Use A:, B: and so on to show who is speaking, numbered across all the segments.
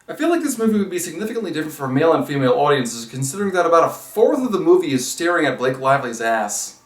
A: I feel like this movie would be significantly different for male and female audiences, considering that about a fourth of the movie is staring at Blake Lively's ass.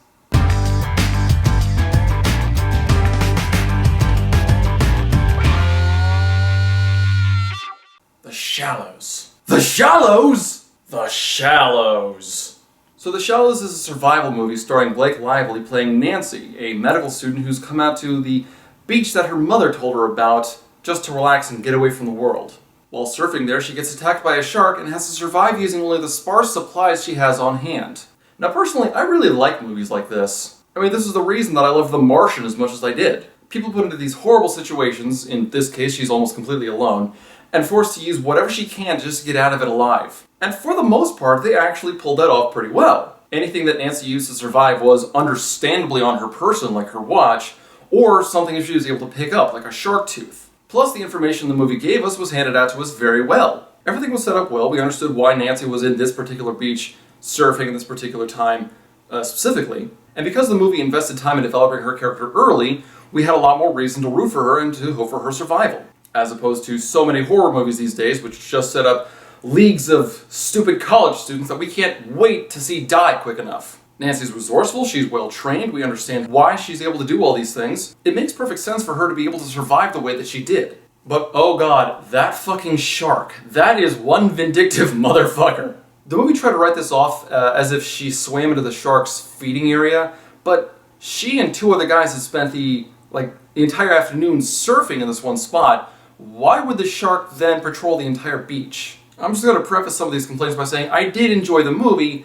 A: The Shallows. The Shallows?! The Shallows. So The Shallows is a survival movie starring Blake Lively playing Nancy, a medical student who's come out to the beach that her mother told her about just to relax and get away from the world. While surfing there, she gets attacked by a shark and has to survive using only the sparse supplies she has on hand. Now personally, I really like movies like this. I mean, this is the reason that I love The Martian as much as I did. People put into these horrible situations, in this case she's almost completely alone, and forced to use whatever she can just to get out of it alive. And for the most part, they actually pulled that off pretty well. Anything that Nancy used to survive was understandably on her person, like her watch, or something she was able to pick up, like a shark tooth. Plus, the information the movie gave us was handed out to us very well. Everything was set up well. We understood why Nancy was in this particular beach, surfing at this particular time, specifically. And because the movie invested time in developing her character early, we had a lot more reason to root for her and to hope for her survival. As opposed to so many horror movies these days, which just set up leagues of stupid college students that we can't wait to see die quick enough. Nancy's resourceful, she's well trained, we understand why she's able to do all these things. It makes perfect sense for her to be able to survive the way that she did. But oh god, that fucking shark. That is one vindictive motherfucker. The movie tried to write this off as if she swam into the shark's feeding area, but she and two other guys had spent the entire afternoon surfing in this one spot. Why would the shark then patrol the entire beach? I'm just going to preface some of these complaints by saying I did enjoy the movie,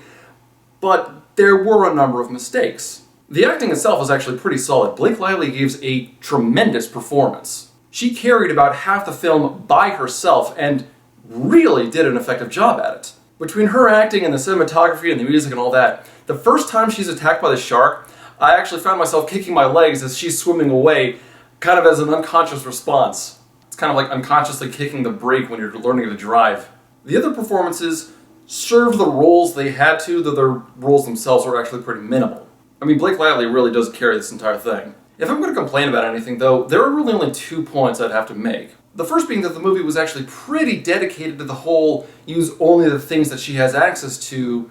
A: but there were a number of mistakes. The acting itself was actually pretty solid. Blake Lively gives a tremendous performance. She carried about half the film by herself and really did an effective job at it. Between her acting and the cinematography and the music and all that, the first time she's attacked by the shark, I actually found myself kicking my legs as she's swimming away, kind of as an unconscious response. It's kind of like unconsciously kicking the brake when you're learning to drive. The other performances served the roles they had to, though their roles themselves are actually pretty minimal. I mean, Blake Lively really does carry this entire thing. If I'm going to complain about anything, though, there are really only 2 points I'd have to make. The first being that the movie was actually pretty dedicated to the whole use only the things that she has access to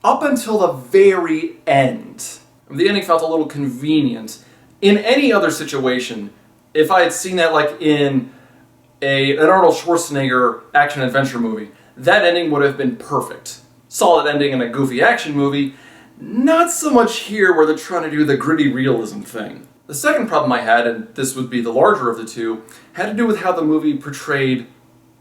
A: up until the very end. The ending felt a little convenient. In any other situation, if I had seen that like in an Arnold Schwarzenegger action-adventure movie, that ending would have been perfect. Solid ending in a goofy action movie, not so much here where they're trying to do the gritty realism thing. The second problem I had, and this would be the larger of the two, had to do with how the movie portrayed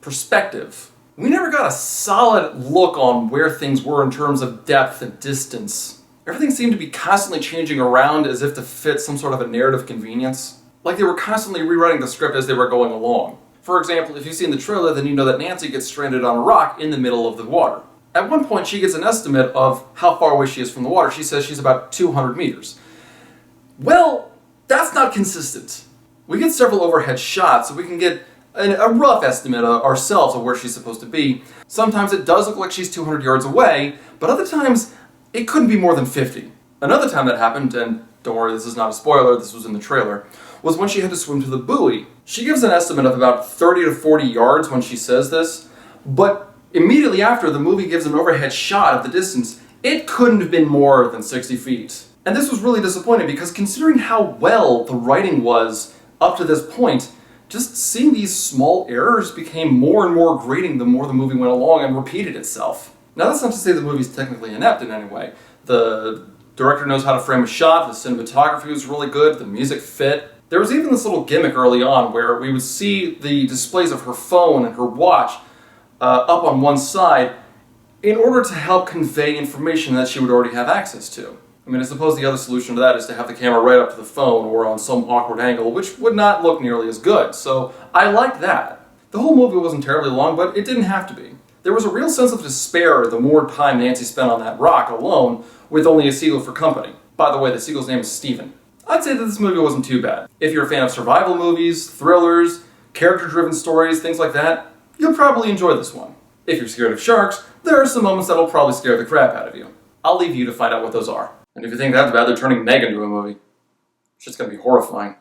A: perspective. We never got a solid look on where things were in terms of depth and distance. Everything seemed to be constantly changing around as if to fit some sort of a narrative convenience. Like they were constantly rewriting the script as they were going along. For example, if you've seen the trailer, then you know that Nancy gets stranded on a rock in the middle of the water. At one point, she gets an estimate of how far away she is from the water. She says she's about 200 meters. Well, that's not consistent. We get several overhead shots, so we can get a rough estimate ourselves of where she's supposed to be. Sometimes it does look like she's 200 yards away, but other times it couldn't be more than 50. Another time that happened, and don't worry, this is not a spoiler, this was in the trailer, was when she had to swim to the buoy. She gives an estimate of about 30 to 40 yards when she says this, but immediately after, the movie gives an overhead shot of the distance. It couldn't have been more than 60 feet. And this was really disappointing because considering how well the writing was up to this point, just seeing these small errors became more and more grating the more the movie went along and repeated itself. Now that's not to say the movie's technically inept in any way. The director knows how to frame a shot, the cinematography was really good, the music fit. There was even this little gimmick early on where we would see the displays of her phone and her watch up on one side in order to help convey information that she would already have access to. I mean, I suppose the other solution to that is to have the camera right up to the phone or on some awkward angle, which would not look nearly as good, so I liked that. The whole movie wasn't terribly long, but it didn't have to be. There was a real sense of despair the more time Nancy spent on that rock alone with only a seagull for company. By the way, the seagull's name is Steven. I'd say that this movie wasn't too bad. If you're a fan of survival movies, thrillers, character-driven stories, things like that, you'll probably enjoy this one. If you're scared of sharks, there are some moments that'll probably scare the crap out of you. I'll leave you to find out what those are. And if you think that's bad, they're turning Meg into a movie. It's just gonna be horrifying.